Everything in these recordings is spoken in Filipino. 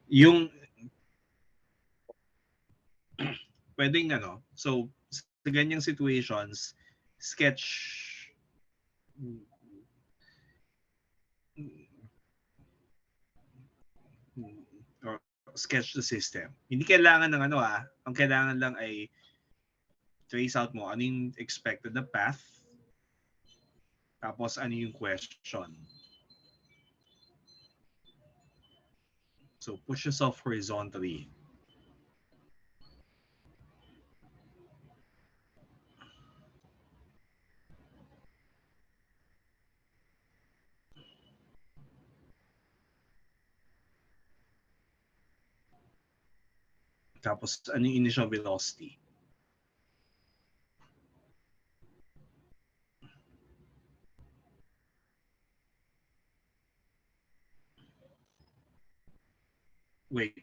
yung pwedeng so sa ganyang situations, sketch or sketch the system. Hindi kailangan ng ang kailangan lang ay trace out mo ano yung expected na path, tapos ano yung question. So push yourself horizontally. Tapos ano yung initial velocity? Wait,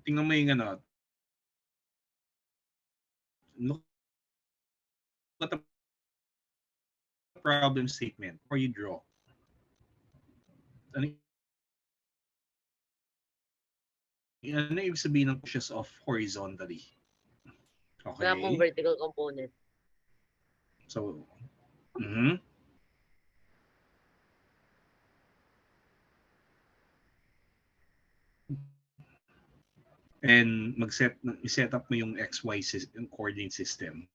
tingnan mo yung look at the problem statement or you draw. Ano ibig sabihin ng pushes off horizontally? Okay. Wala pong vertical component. So, and i-set up mo yung XY coordinate system.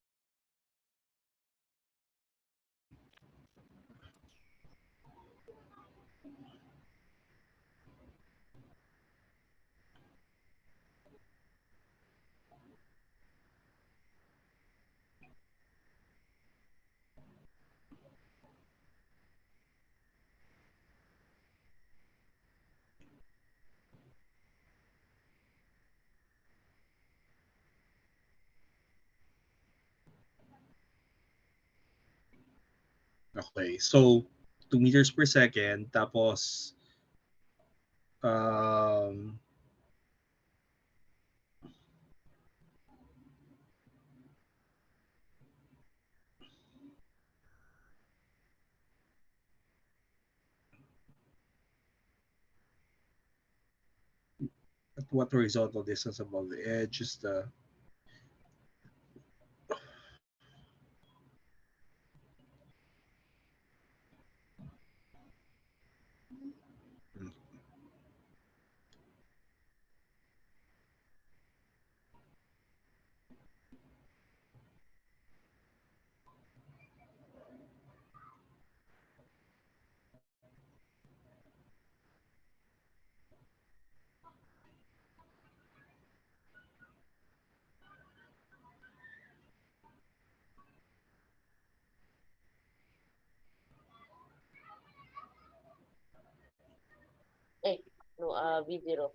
Okay, so 2 meters per second, tapos at what horizontal distance above the edge is the V0.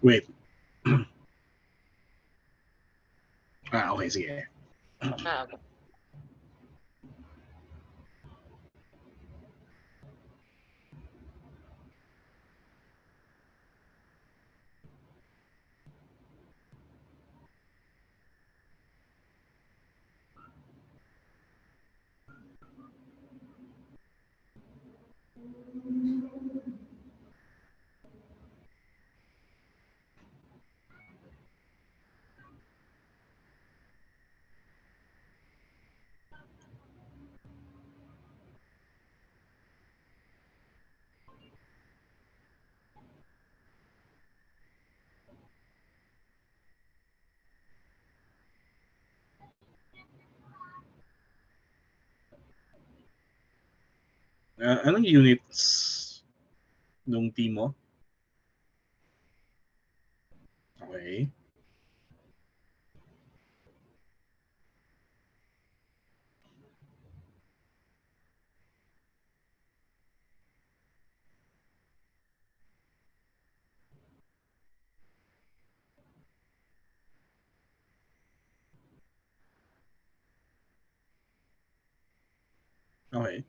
Wait. Okay, sige. Okay. Anong units nung team mo? Okay. Okay.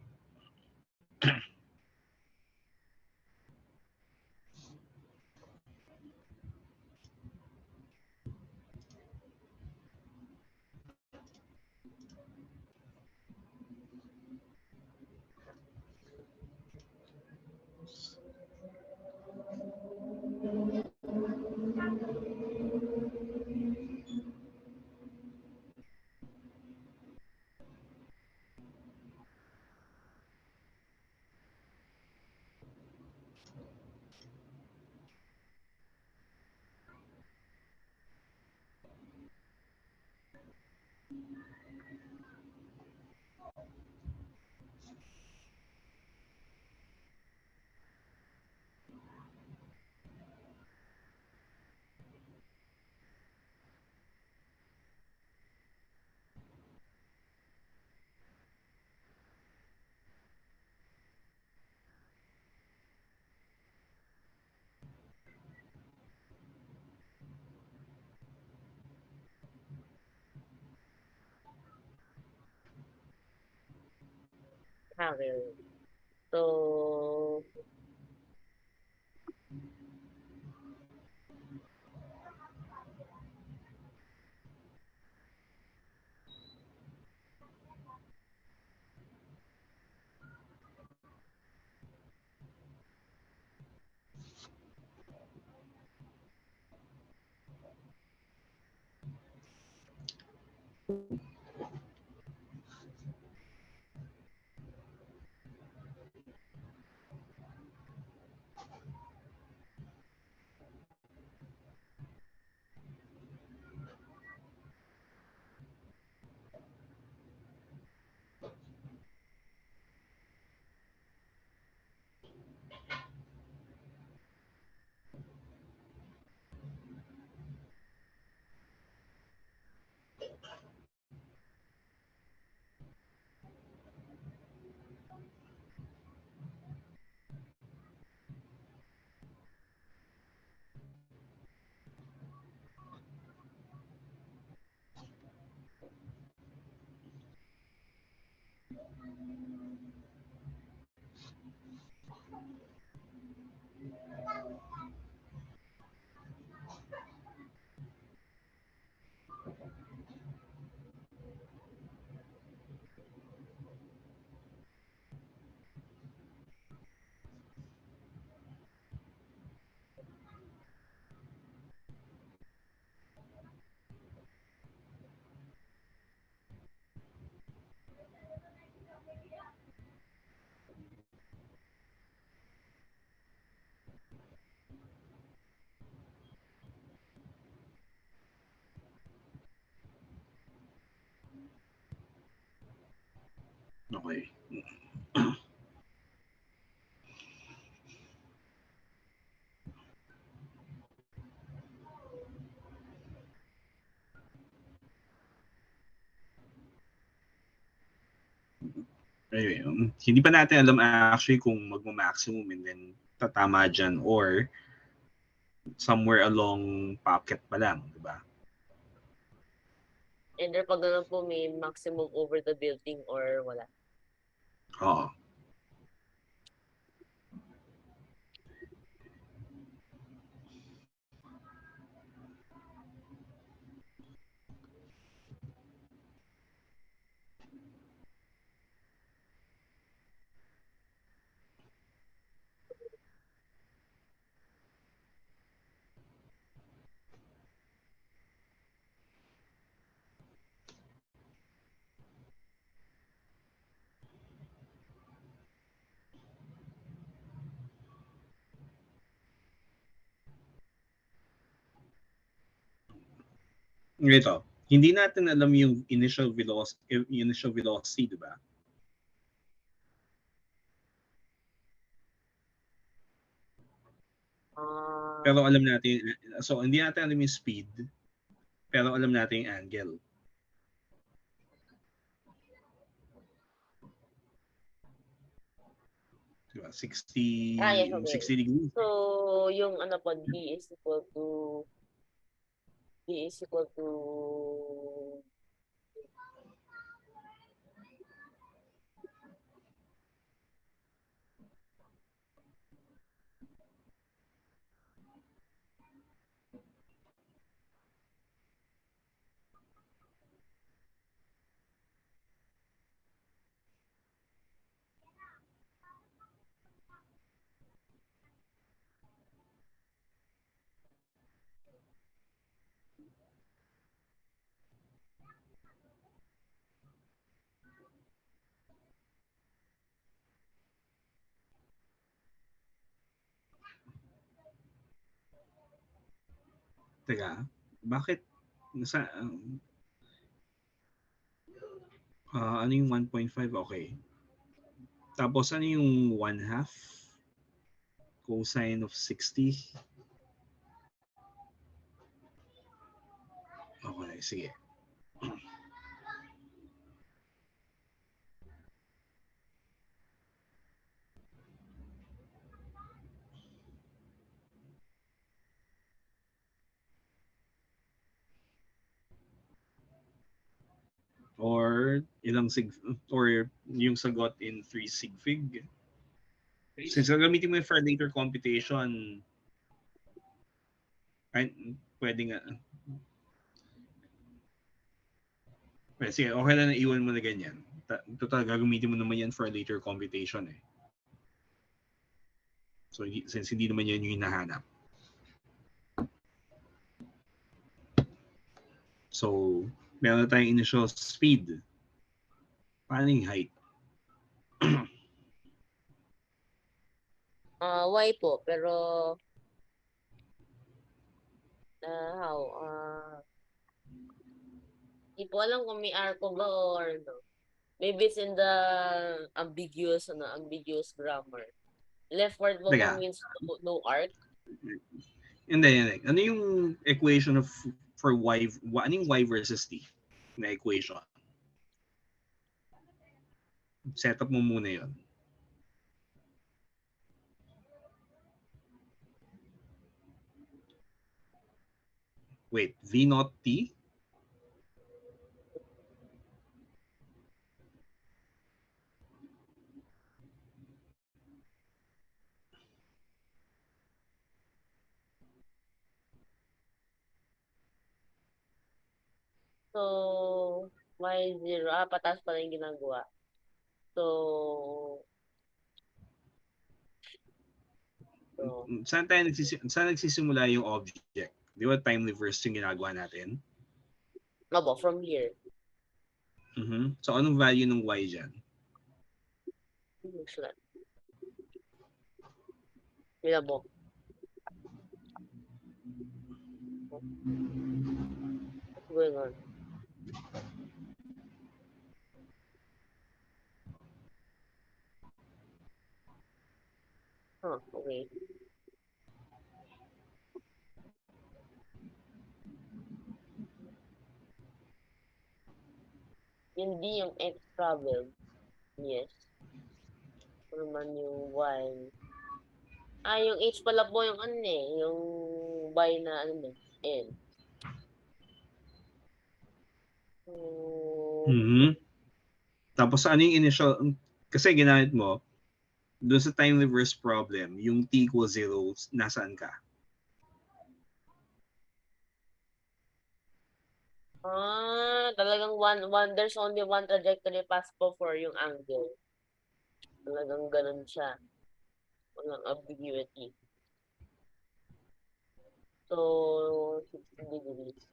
Okay. So, Okay. Anyway, hindi pa natin alam actually kung magma-maximum and then tatama dyan or somewhere along pocket pa lang, di ba? And then pag ganun po, may maximum over the building or wala. Oo. Ito, hindi natin alam yung initial velocity, di ba? Pero alam natin, so hindi natin alam yung speed, pero alam natin yung angle. Diba? 60, yes, okay. 60 degrees. So, yung ano po, D is equal to Teka, bakit nasa ano yung 1.5? Okay. Tapos ano yung 1/2 cosine of 60? Okay, sige. Or ilang or yung sagot in 3 sig fig. Since gagamitin mo yung for later computation, ay, pwede nga. Well, sige, okay lang na iwan mo na ganyan. Total, gagamitin mo naman yan for later computation eh. So, since hindi naman yan yung hinahanap. So, meron na tayong initial speed. Paano yung height? Y po, pero how? Hindi po alam kung may R po ba or no. Maybe it's in the ambiguous grammar. Leftward po Teka, means no arc. hindi. Ano yung equation of for y, ano yung y versus t na equation? Set up mo muna yun. Wait, v naught t? So, y0. Patas pala yung ginagawa. So, Saan nagsisimula yung object? Di ba time reverse yung ginagawa natin? from here. So, anong value ng y dyan? Excellent. Mila mo. What's going on? Okay. Hindi yung X travel. Yes. Ano naman yung Y. Yung H pala po yung ano eh. Yung y na ano na, n. So, Mhm. Tapos ano yung initial, kasi ginamit mo, doon sa time reverse problem, yung t equals 0, nasaan ka? talagang there's only one trajectory possible for yung angle. Talagang ganun siya. Walang ambiguity. So, 60 degrees.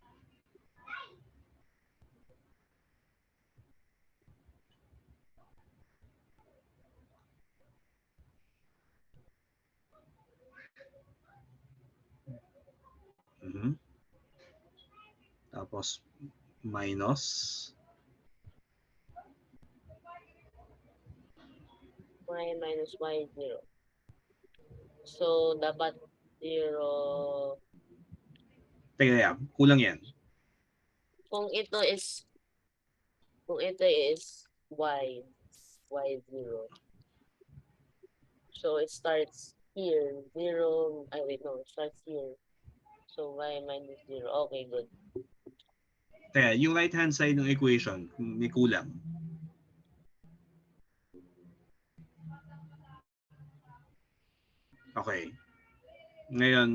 Mhm. Tapos minus Y minus y 0. So, dapat 0. teka yan, kulang yan. Kung ito is y 0. So, it starts here. 0. Ay, wait, no. It starts here. So, y minus 0. Okay, good. Teka, yung right hand side ng equation, may kulang. Okay. Ngayon,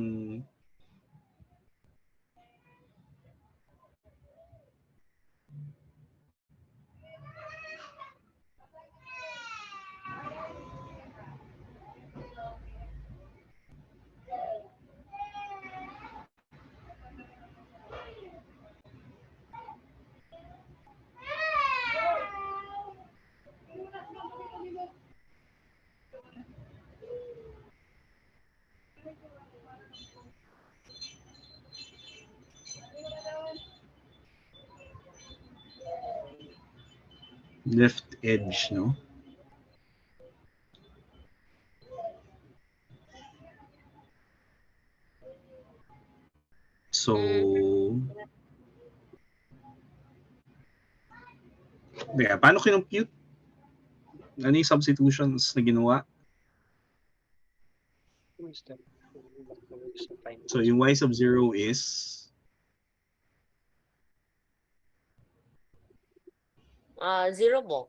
left edge, no? So, teka, paano kinompute? Ano yung substitutions na ginawa? So, yung y sub 0 is 0 mo.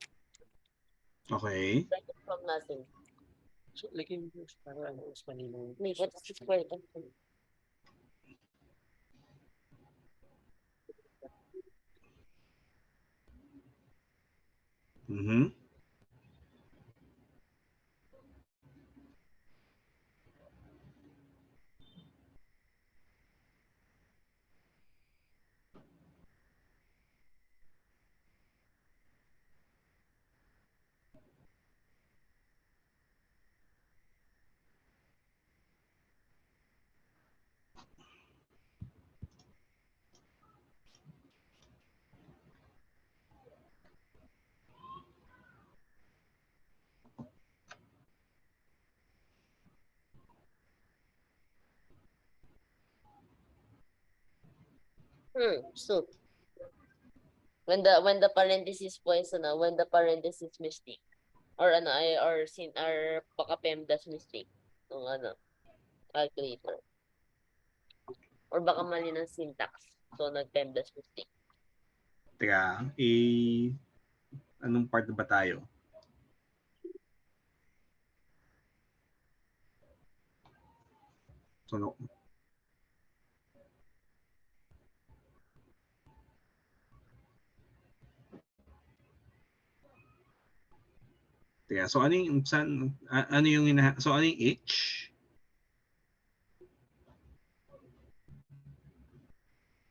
okay. From nothing. So, lagyan mo para ano, mas malinaw. May what is square? Mhm. So, when the parenthesis po is ano, when the parenthesis mistake. Or ano, or baka PEMDAS mistake. Nung ano, calculator. Or baka mali ng syntax. So, nag-PEMDAS mistake. Teka, anong part na ba tayo? So, no. Teka, so ano yung, ano yung, so ano yung H?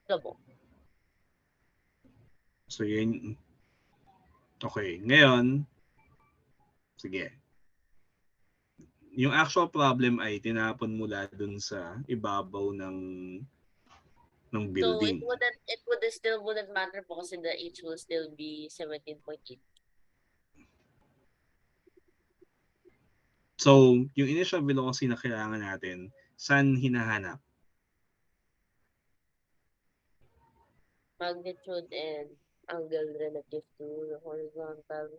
Ano So, yun, okay. Ngayon, sige. Yung actual problem ay tinapon mula dun sa ibabaw ng So, building. still wouldn't matter po kasi the H will still be 17.8. So, yung initial velocity na kailangan natin, saan hinahanap? Magnitude and angle relative to the horizontal.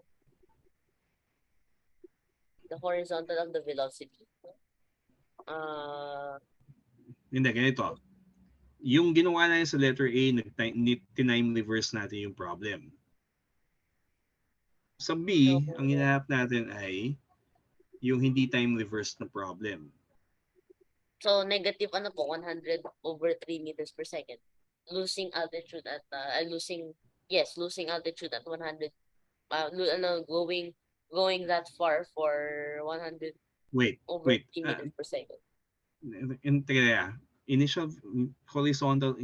The horizontal of the velocity. Hindi, ganito. Yung ginawa natin sa letter A, time reverse natin yung problem. Sa B, ang hinahanap natin ay yung hindi time reverse na problem. So, negative ano po, 100 over 3 meters per second. Losing altitude at, losing altitude at 100, going that far for 100 Wait. over 3 meters per second. Initial horizontal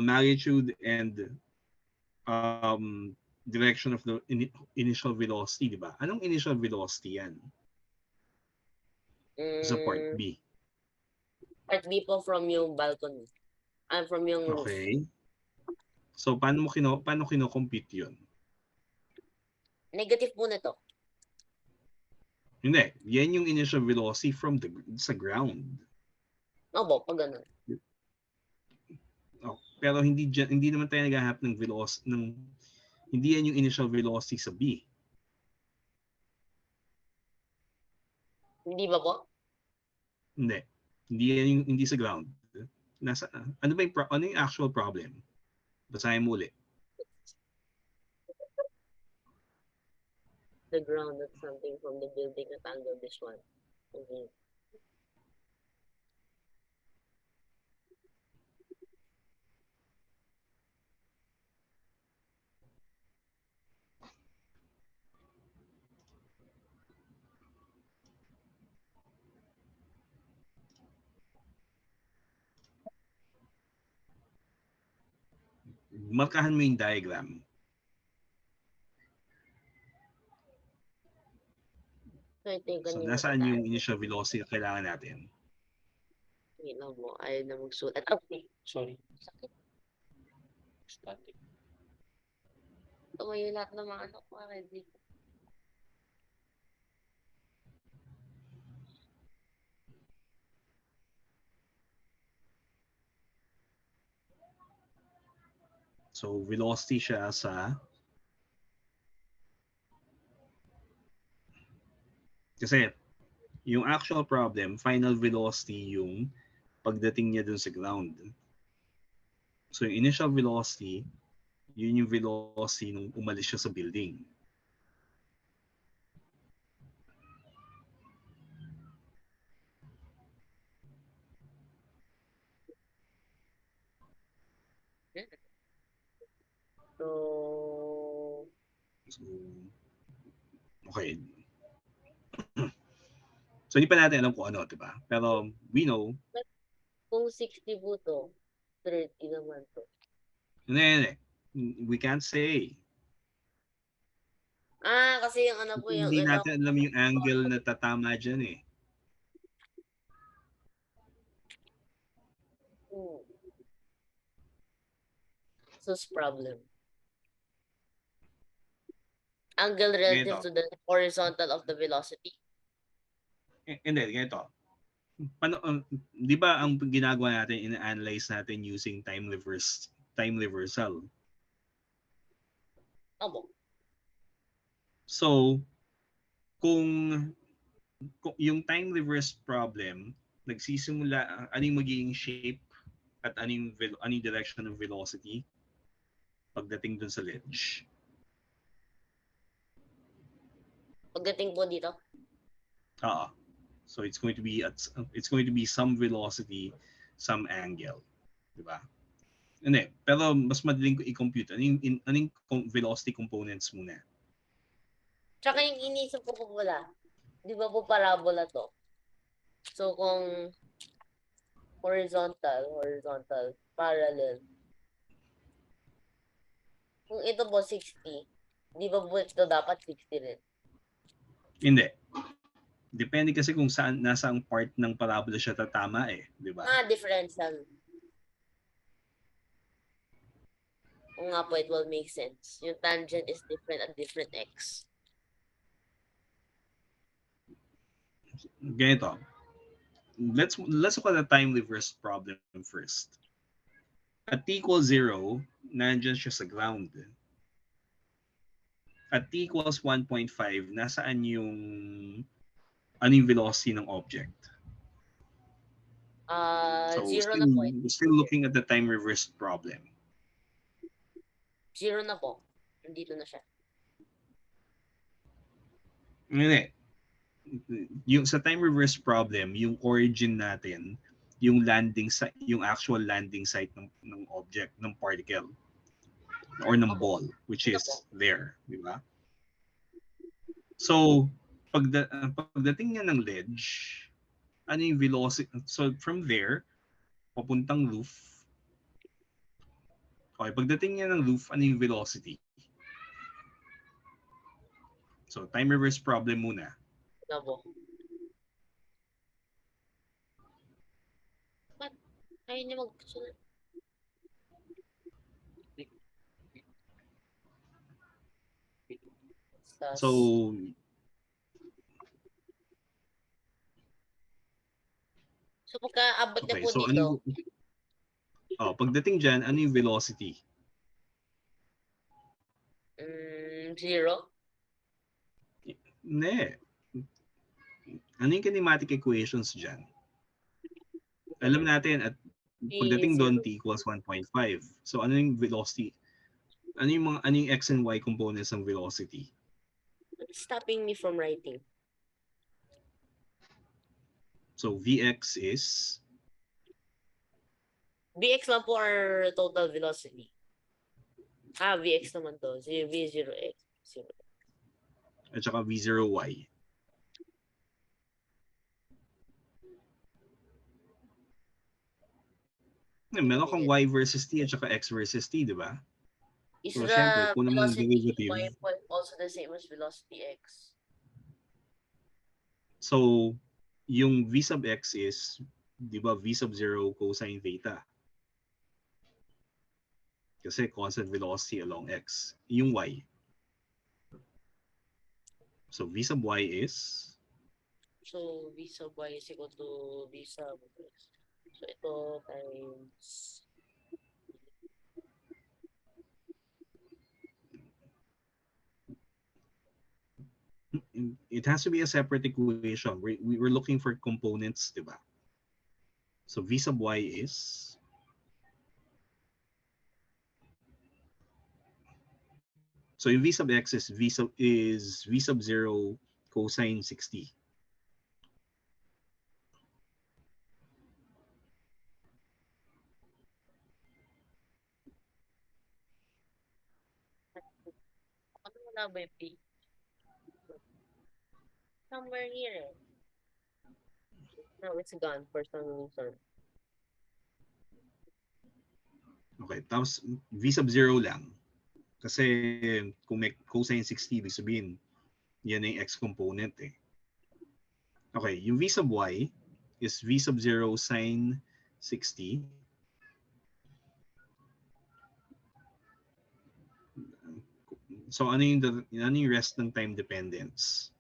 magnitude and direction of the initial velocity, di ba? Anong initial velocity yan? Sa part B. Part B po from yung balcony. From yung roof. Okay. So, paano kino-compute yun? Negative po na to. Hindi. Yan yung initial velocity from sa ground. Opo, pag ganun. Oh, pero hindi naman tayo naghahanap ng velocity hindi yan yung initial velocity sa B. Hindi ba po? Hindi. Hindi sa ground. Ano yung actual problem? Basahin mo ulit. The ground at something from the building at angle this one. Okay. Markahan mo yung diagram. So, ito yung So, kanina nasaan pa yung tayo. initial velocity na kailangan natin? Wait lang mo. Ayaw na magsulat. Okay. Sorry. Sakit. Static. Tumayo lahat ng mga ano ko. Ready. So, velocity siya sa kasi yung actual problem, final velocity yung pagdating niya dun sa ground. So, yung initial velocity, yun yung velocity nung umalis siya sa building. So, Okay. So, hindi pa natin alam kung ano, diba? Pero, we know, kung 60 po to, 30 naman to. hindi. We can't say. Kasi yung ano po yung... Hindi natin alam yung angle na tatama dyan eh. Sus problem. Angle relative to the horizontal of the velocity. Hindi, ganito. Di ba ang ginagawa natin, ina-analyze natin using time reversal. Opo. So, kung yung time reverse problem, nagsisimula, ano yung magiging shape at ano yung direction ng velocity pagdating dun sa ledge? Pagdating po dito? Oo. So it's going to be some velocity, some angle, 'di ba? Hindi, pero mas madaling i-compute. Ano yung velocity components muna? Tsaka yung inisip ko po pala, di ba po parabola to? So kung horizontal, parallel. Kung ito po 60, di ba po ito dapat 60 rin? Hindi. Depende kasi kung nasa ang part ng parabola siya tatama eh, di ba? Differential. Kung nga po, it will make sense. Yung tangent is different at different x. Ganito. Let's look at the time reverse problem first. At t equals 0, nandiyan siya sa ground. At t equals 1.5, nasaan yung velocity ng object? So Zero na po. still looking at the time reversed problem. Zero na po. Nandito na siya. Hindi. Yung sa time reverse problem, yung origin natin, yung landing site, yung actual landing site ng object, ng particle or ng ball, which is there, di ba? So, pagdating niya ng ledge, ano yung velocity? So, from there, papuntang roof. Okay, pagdating niya ng roof, ano yung velocity? So, time reverse problem muna. Na po. Ba't? Ayaw niya magsulat. So, So pagka-abot niya okay, po so dito, pagdating dyan, ano yung velocity? zero. Hindi. Ano yung kinematic equations dyan? Alam natin at pagdating doon, t equals 1.5. So ano yung velocity? Ano yung x and y components ng velocity? It's stopping me from writing. So Vx is? Vx lang po our total velocity. Vx naman to. V0x. At saka V0y. Meron kang y versus t at saka x versus t, di ba? Is So, the syempre, kung naman velocity derivative, y also the same as velocity x? so yung v sub x is, di ba, v sub 0 cosine theta. Kasi constant velocity along x. Yung y. So v sub y is? So v sub y is equal to v sub x. So ito times It has to be a separate equation. We were looking for components, di ba? So v sub y is? So yung v sub x is v sub 0 cosine 60. ano wala ba yung p? Somewhere here. No, it's gone for some reason. Okay, tapos v sub 0 lang. Kasi kung may cosine 60, ibig sabihin, yan yung x component eh. Okay, yung v sub y is v sub 0 sine 60. So ano yung rest ng time dependence?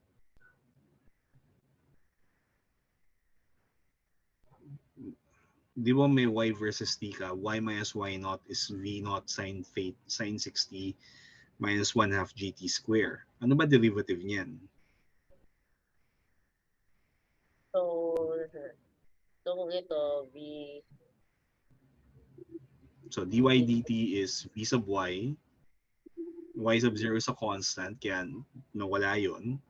Di ba may y versus t ka? Y minus y naught is v naught sine 60 minus 1/2 gt square. Ano ba derivative niyan? So kung ito, So dy dt is v sub y sub 0 is a constant, kaya nawala yun.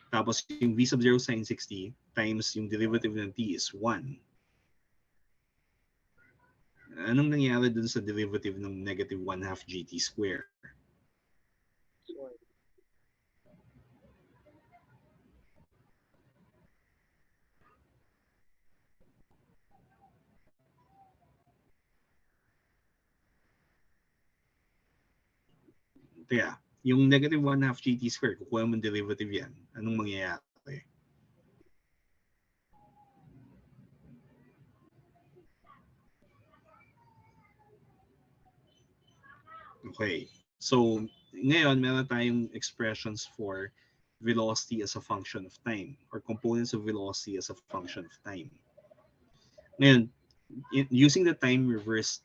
Tapos yung v sub 0 sine 60 times yung derivative ng t is 1. Anong nangyari dun sa derivative ng negative 1/2 gt square? Kaya, yung negative 1/2 gt square, kukuha mo derivative yan. Anong mangyayari? Okay. So, ngayon, meron tayong expressions for velocity as a function of time or components of velocity as a function of time. Ngayon, using the time reversed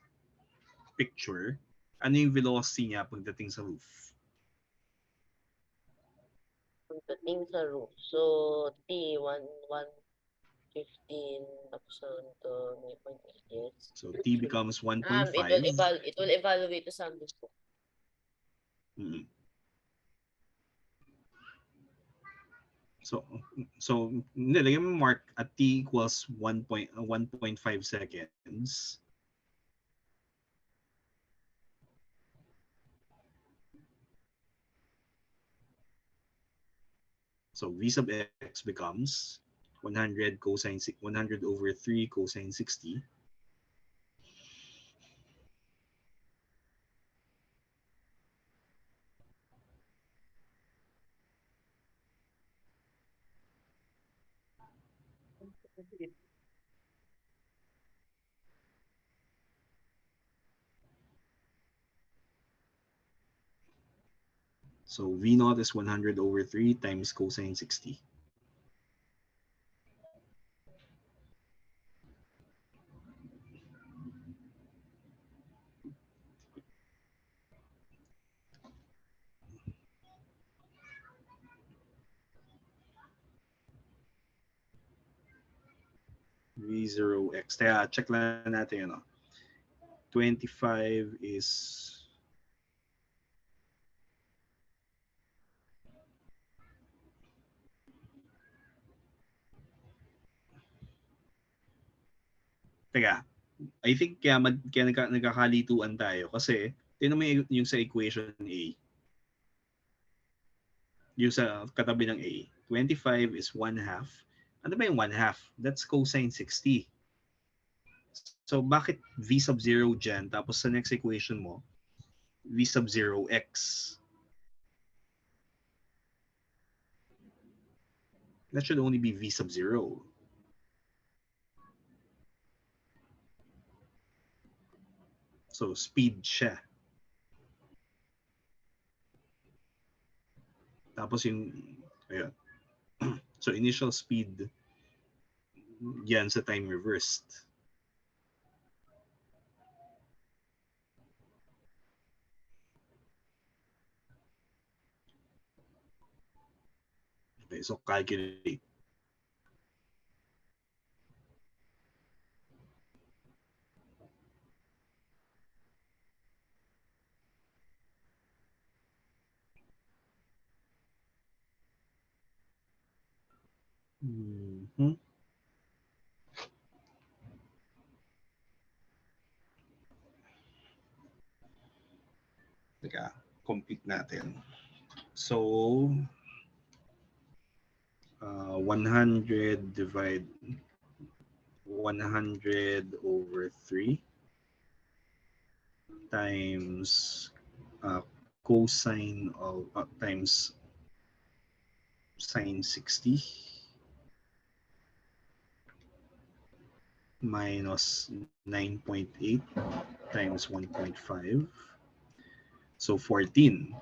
picture, ano yung velocity niya pagdating sa roof? pagdating sa roof. So T, 1 15 tapos to 9.8, yes. So T becomes 1.5. It will evaluate the sample po. Mm. So nilagyan mo mark at T equals 1.5 seconds. So V sub x becomes 100 cosine 100 over 3 cosine 60. So V naught is 100 over 3 times cosine 60. V0x. Kaya check lang natin yun. 25 is Teka, I think kaya nagkakalituan tayo kasi tingnan mo yung sa equation A. Yung sa katabi ng A. 25 is 1/2. Ano ba yung 1/2? That's cosine 60. So bakit V sub 0 dyan? Tapos sa next equation mo, V sub 0x. That should only be V sub 0. So speed siya. Tapos yung, ayun. So initial speed, yan sa time reversed. Okay, so calculate. Mm-hmm. Teka, compute natin. So, 100 divide 100 over 3 times cosine of times sine 60 minus 9.8 times 1.5. So 14.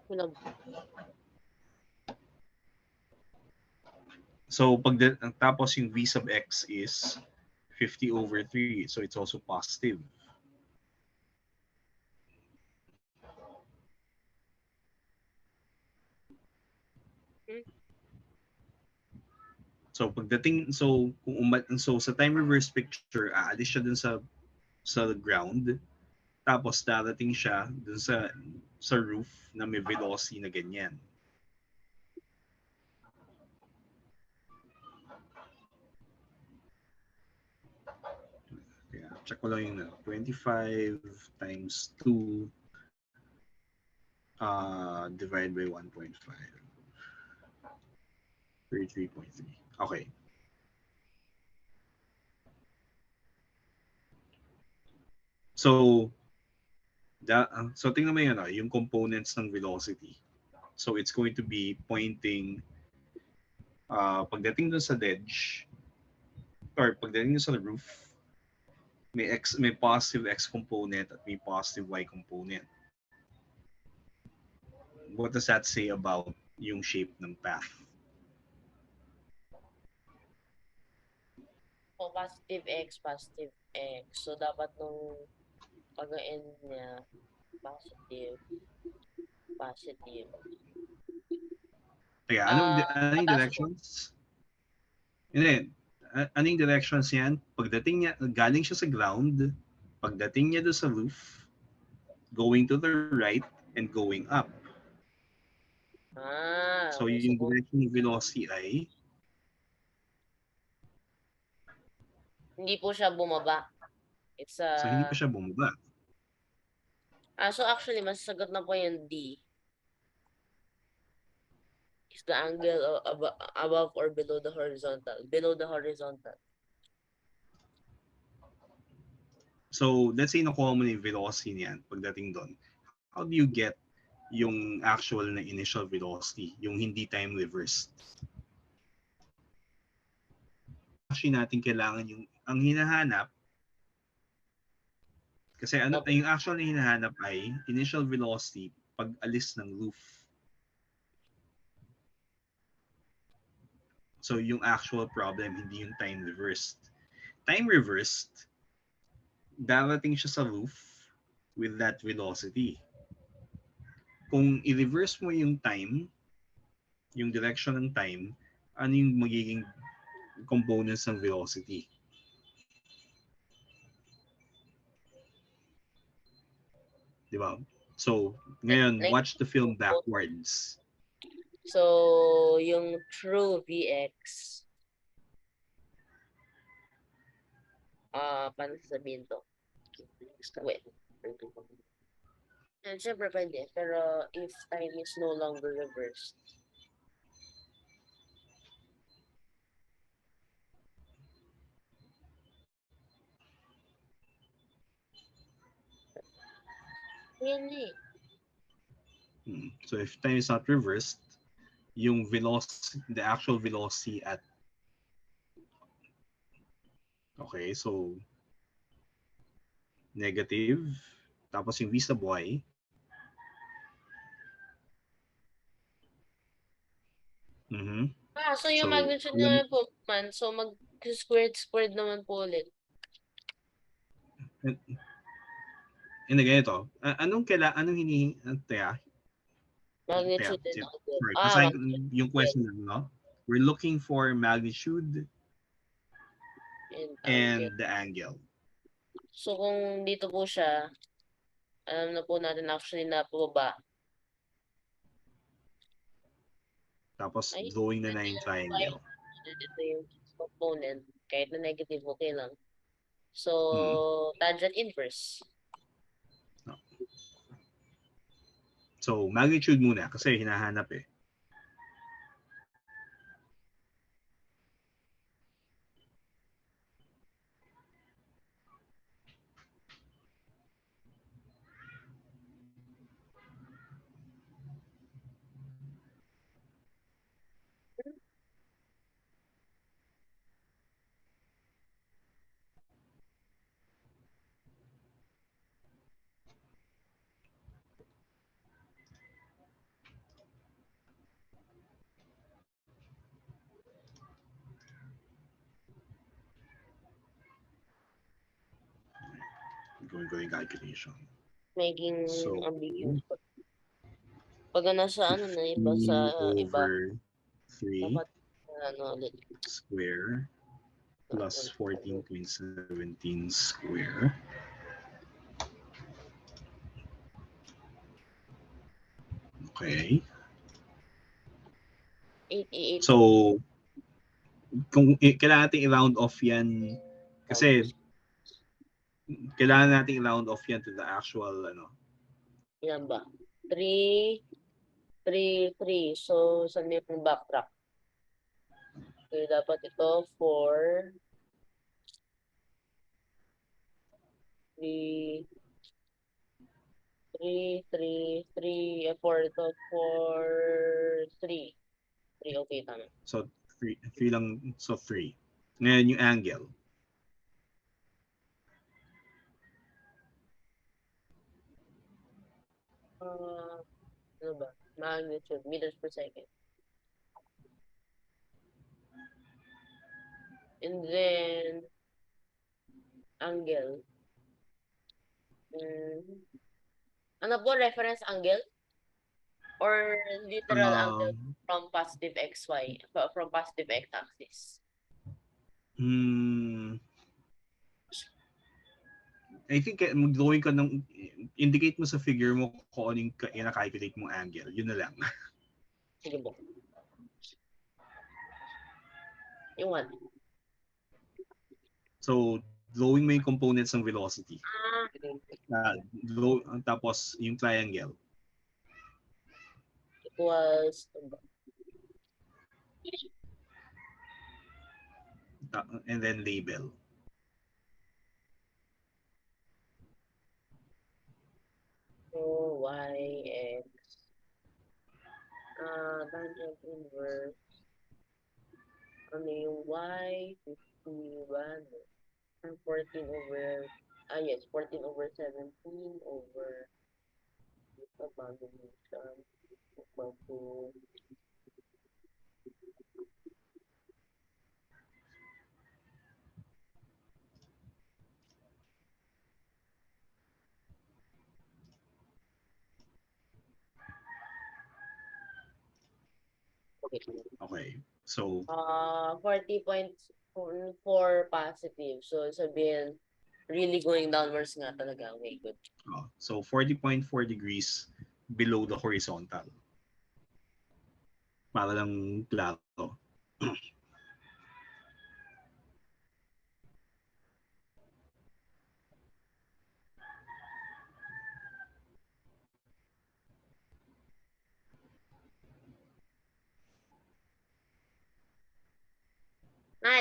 Walang So tapos yung V sub x is 50 over 3. So it's also positive. So so sa time reverse picture, aalis siya dun sa ground. Tapos darating siya dun sa roof na may velocity na ganyan. Kaya check ko lang yung 25 times 2 divided by 1.5. 33.3. Okay. So tingnan mo yun, yung components ng velocity. So it's going to be pointing pagdating dun sa ledge or pagdating dun sa roof, may positive x component at may positive y component. What does that say about yung shape ng path? So, positive x. So, dapat nung pag-end niya, positive. Kaya anong Pataas po. directions? Hindi, anong directions yan? Pagdating niya, galing siya sa ground, pagdating niya doon sa roof, going to the right and going up. So Okay. yung direction ng velocity ay Hindi po siya bumaba. It's so hindi pa siya bumaba. so actually, masasagot na po yung D. Is the angle above or below the horizontal? Below the horizontal. So let's say nakuha mo na yung velocity niyan pagdating doon. How do you get yung actual na initial velocity, yung hindi time reversed? Actually natin kailangan yung ang hinahanap kasi yung actual na hinahanap ay initial velocity pag alis ng roof. So yung actual problem hindi yung time reversed. Time reversed, darating siya sa roof with that velocity. Kung i-reverse mo yung time, yung direction ng time, ano yung magiging components ng velocity? Diba? So, ngayon, watch the film backwards. So, yung true Vx, paano sasabihin to? Wait. And syempre pwede, pero if time is no longer reversed. Yan eh. So if time is not reversed, yung velocity, the actual velocity at okay, so negative, tapos yung v sub y, So yung So, magnitude naman po man, so mag-squared naman po ulit. hindi ganito. Anong Magnitude din Sorry, ulit. basahin Magnitude yung question lang, no? We're looking for magnitude and the angle. So kung dito po siya, alam na po natin actually na pababa. Tapos drawing na yung triangle. Ito yung component. Kahit na negative, okay lang. So, tangent inverse. No. So, magnitude muna kasi hinahanap eh. Going calculation. Making So, ambiguous. Pag nasa ano na iba sa iba, over 3 dapat ano ulit. square plus 14.17 square. Okay. 88. So, kung kailangan natin i-round off yan kasi kailangan natin i-round off yan to the actual ano. Ilan ba? 3, 3, 3. So, saan may pong backtrack? So, dapat ito 4, 3, 3, 3, 3, 4 ito, 4, 3. 3, okay, tama. So, 3 lang, so 3. Ngayon yung angle. Ano ba? Magnitude, meters per second. And then, angle. Ano po, reference angle? Or literal angle from positive xy, from positive x-axis? I think mag-drawing ka ng indicate mo sa figure mo kung ano yung ina-calculate mong angle. Yun na lang. Sige po. Yung one. So, drawing mo yung components ng velocity. Tapos yung triangle. Equals And then label. so y, x. Tangent inverse. Ano yung y? 50 ba? 14 over, yes, 14 over 17 over ito, combination equal to Okay. So, 40.4 positive. So, sabihin, really going downwards nga talaga. Okay, good. so 40.4 degrees below the horizontal. Para lang klaro.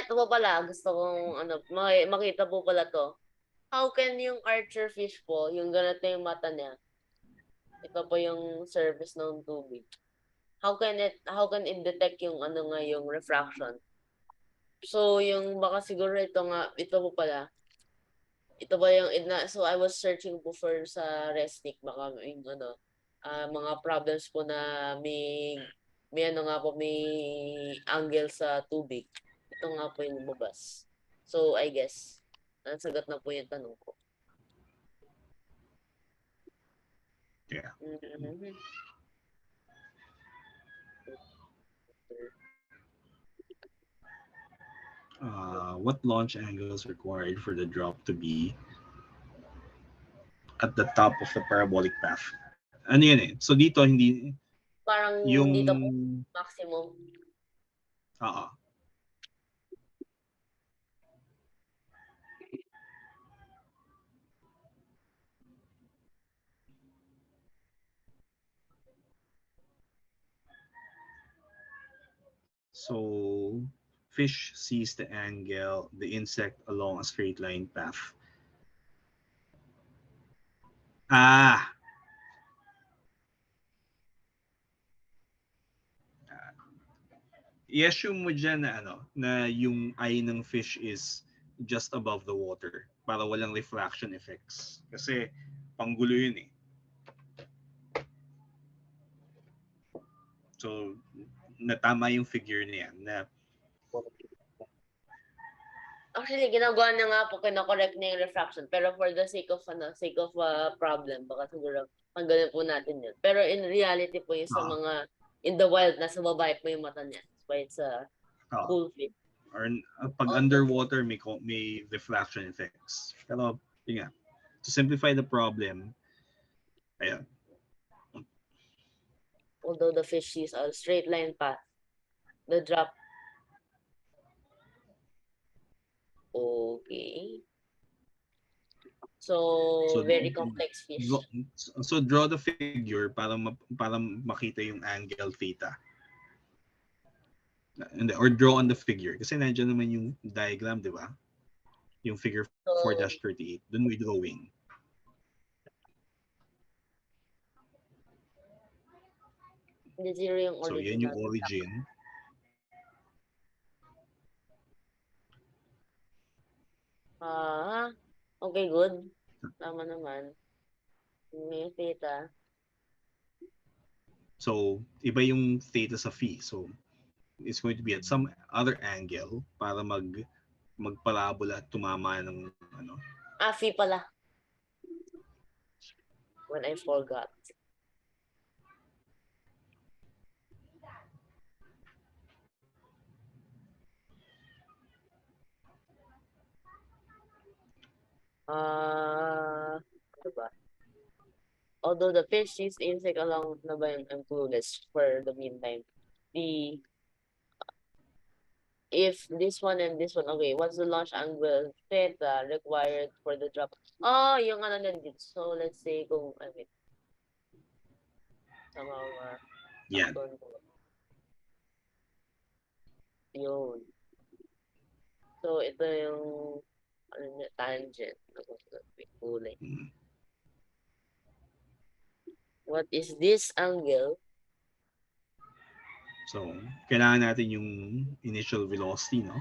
Ito po pala. Gusto kong makita po pala to. How can yung archer fish po, yung ganito yung mata niya, ito po yung surface ng tubig. How can it detect yung yung refraction? So, yung baka siguro ito po pala. Ito ba yung, so I was searching po for sa Resnick, baka yung mga problems po na may angle sa tubig. Ito nga po yung lumabas. So, I guess, nasagot na po yung tanong ko. Yeah. Mm-hmm. What launch angle is required for the drop to be at the top of the parabolic path? Ano yan eh? So dito hindi Parang yung dito po maximum. So fish sees the insect along a straight line path. I-assume mo dyan na na yung eye ng fish is just above the water para walang refraction effects. Kasi panggulo yun eh. So, natama yung figure niya na actually, ginagawa na nga po, kina-correct na yung refraction. Pero for the sake of problem, baka siguro tanggalin po natin yun. Pero in reality po, yung sa mga in the wild, nasa babae po yung mata niya. Why it's a cool fit. Or pag underwater, may refraction effects. Pero, yun nga, to simplify the problem, ayun. Although the fish sees a straight line path, the drop. Okay. So very complex fish. So draw the figure para makita yung angle theta. Or draw on the figure. Kasi nandiyan naman yung diagram, di ba? Yung figure 4-38. Doon may drawing. Zero yung original. So yan yung origin. Okay, good. Tama naman. May theta. So, iba yung theta sa phi. So, it's going to be at some other angle para magparabola at tumama ng Phi pala. When I forgot. Ano ba? Although the fish is insect along na ba yung I'm clueless for the meantime. If this one and this one, okay, what's the launch angle theta required for the drop? Oh, yung ano na dito. So, let's say kung, I mean, somehow, Yan. yun. So, ito yung, ano niya, tangent. Kulay. What is this angle? So, kailangan natin yung initial velocity, no?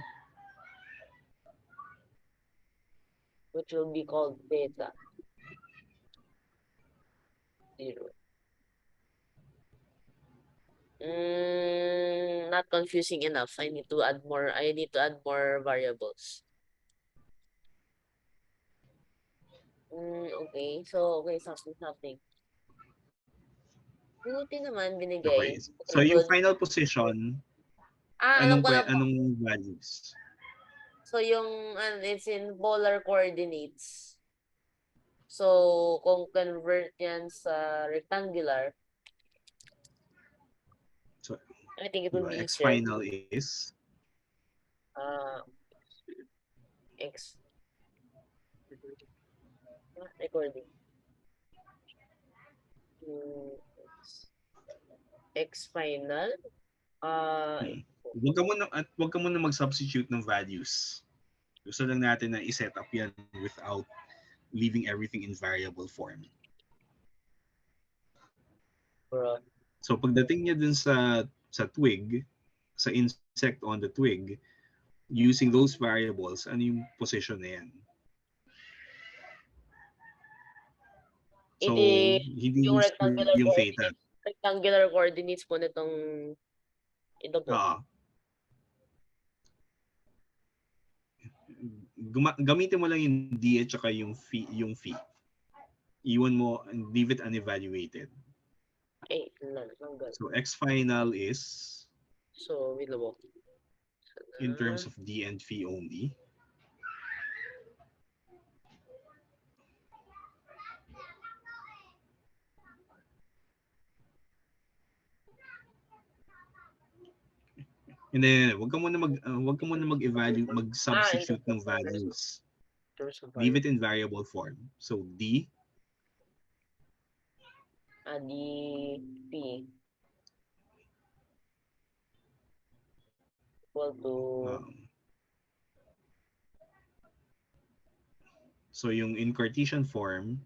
Which will be called theta. 0. Not confusing enough. I need to add more variables. Okay. So, okay, something. Buti naman binigay. Okay. So, yung Good. final position, Alam ko na po. anong values? So, yung it's in polar coordinates. So, kung convert yan sa rectangular, So, I think it will be X easier. final is? X. Recording. X final. Wag ka muna mag-substitute ng values. Gusto lang natin na i-set up yan without leaving everything in variable form. Bro. So pagdating niya dun sa twig, sa insect on the twig, using those variables, ano yung position na yan? So, hindi yung yung theta. Rectangular coordinates po nitong ito po. Gamitin mo lang yung D at saka yung phi. Iwan mo and leave it unevaluated. So X final is? So, wait lang po. In terms of D and phi only. And then, wag ka muna mag-evaluate, mag-substitute ng values. Leave it in variable form. So D. D, P. Equal to... So yung in Cartesian form,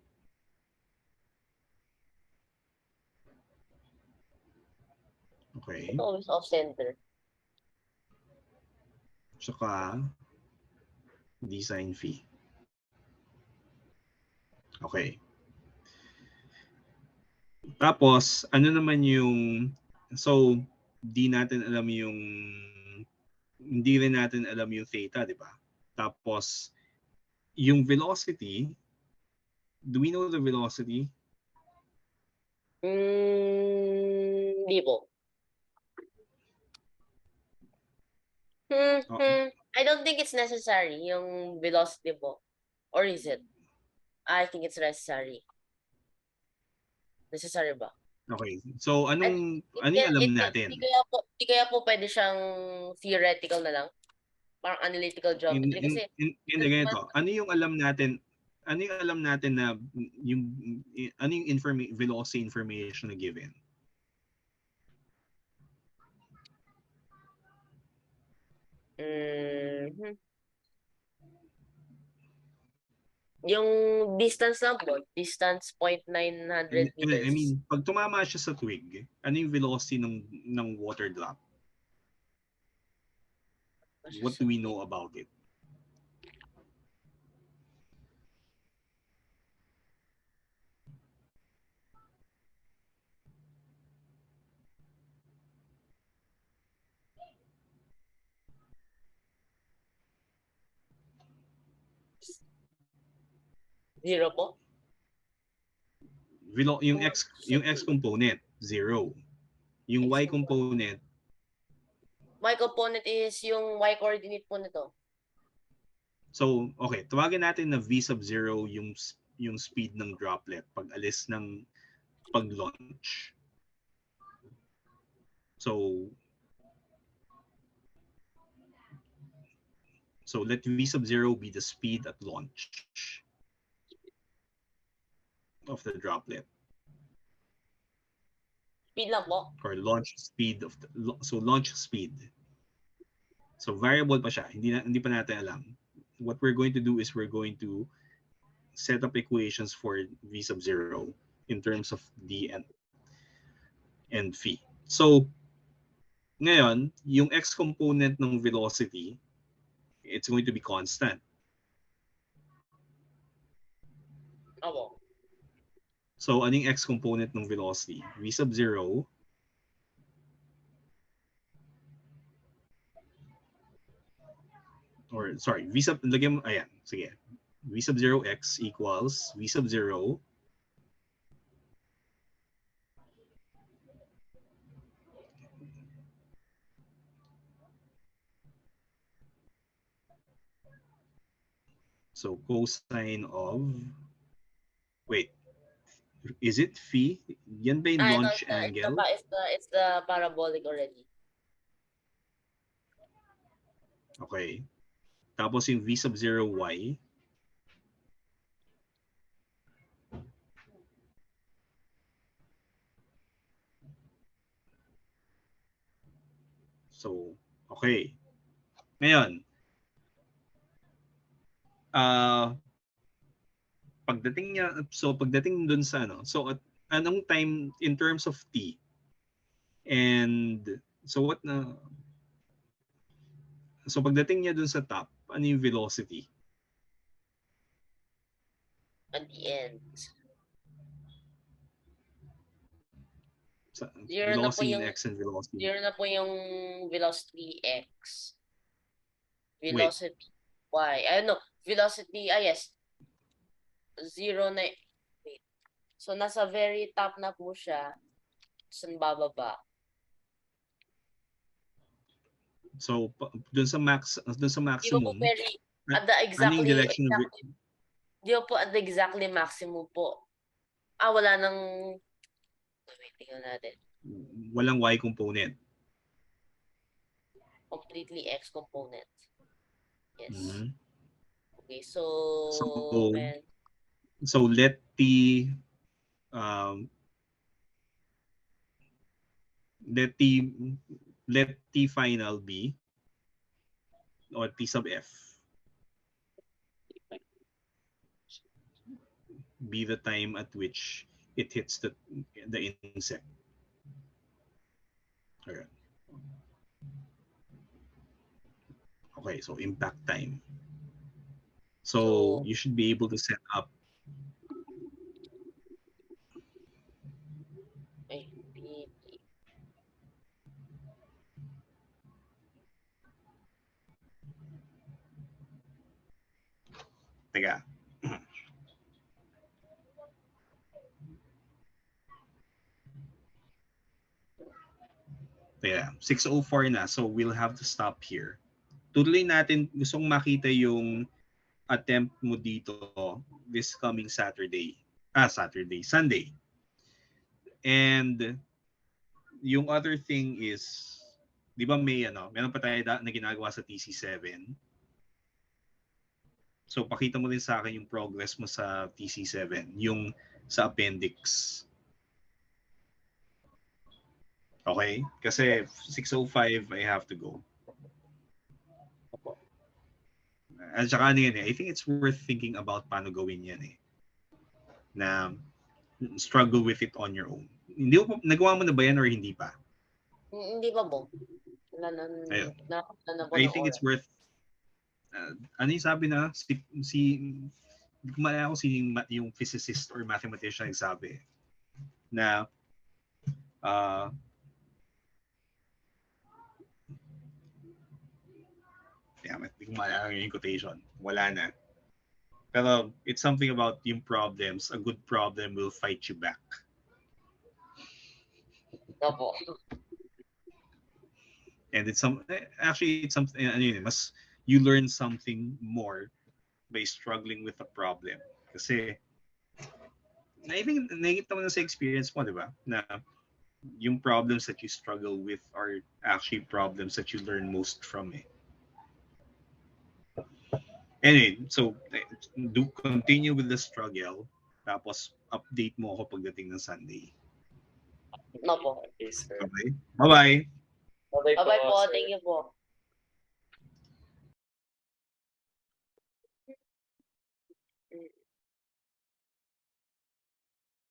okay. It's always off center. Tsaka D sin phi. Okay. Tapos, ano naman yung, so, hindi rin natin alam yung theta, di ba? Tapos, yung velocity, do we know the velocity? Hindi po. I don't think it's necessary, yung velocity po. Or is it? I think it's necessary. Necessary ba? Okay. So, anong alam natin? Di kaya po pwede siyang theoretical na lang? Parang analytical geometry. Kasi, hindi ganito. Ano yung alam natin na yung velocity information na given? Yung distance lang po, distance 0.900 meters. I mean, pag tumama siya sa twig, ano yung velocity ng water drop? What do we know about it? Zero po? Yung X component, 0. Yung Y component. Y component is yung Y coordinate po nito. So, okay, tawagin natin na V sub 0 yung speed ng droplet pag alis ng pag-launch. So let V sub 0 be the speed at launch of the droplet. Speed lang po. Or launch speed of the, launch speed. So variable pa siya. Hindi pa natin alam. What we're going to do is we're going to set up equations for V sub 0 in terms of D and phi. So ngayon, yung x component ng velocity, it's going to be constant. Opo. So ano yung x component ng velocity? V sub 0 or sorry, V sub, lagyan mo, ayan, sige. V sub 0x equals V sub 0 so cosine of, wait, is it phi? Yan ba yung launch angle? It's the parabolic already. Okay. Tapos yung V sub 0y. So, okay. Ngayon, pagdating dun sa ano, so at anong time in terms of t? And so pagdating niya dun sa top, ano yung velocity? At the end. Zero velocity in x and velocity. Zero na po yung velocity x. Velocity y. Ano, velocity, yes. Zero na, wait. So, nasa very top na po siya. Saan bababa? So, dun sa maximum. Di po very, at the exactly, di po at the exactly maximum po. Wala nang, wait, tingnan natin. Walang y component. Completely x component. Yes. Mm-hmm. Okay, so let t final be, or t sub f be the time at which it hits the insect. Okay. Okay, so impact time. So you should be able to set up. Teka. Teka, 6:04 na, so we'll have to stop here. Tuloy natin, gustong makita yung attempt mo dito this coming Sunday. And yung other thing is, di ba meron pa tayo na ginagawa sa TC7. So pakita mo din sa akin yung progress mo sa TC7, yung sa appendix. Okay? Kasi 6:05 I have to go. At saka ano yan I think it's worth thinking about paano gawin yan na struggle with it on your own. Nagawa mo na ba yan or hindi pa? Hindi pa po. I think it's worth ano yung sabi na hindi ko maalala kung sino yung physicist or mathematician nagsabi na hindi ko maalala yung quotation. Wala na. Pero it's something about yung problems. A good problem will fight you back. Opo. And it's something, mas you learn something more by struggling with a problem. Kasi, I think, nakikita mo na sa experience mo, di ba? Na yung problems that you struggle with are actually problems that you learn most from it. Anyway, so do continue with the struggle. Tapos update mo ako pagdating ng Sunday. No po. Okay, sir. Okay? Bye-bye! Bye-bye po. sir. Thank you po.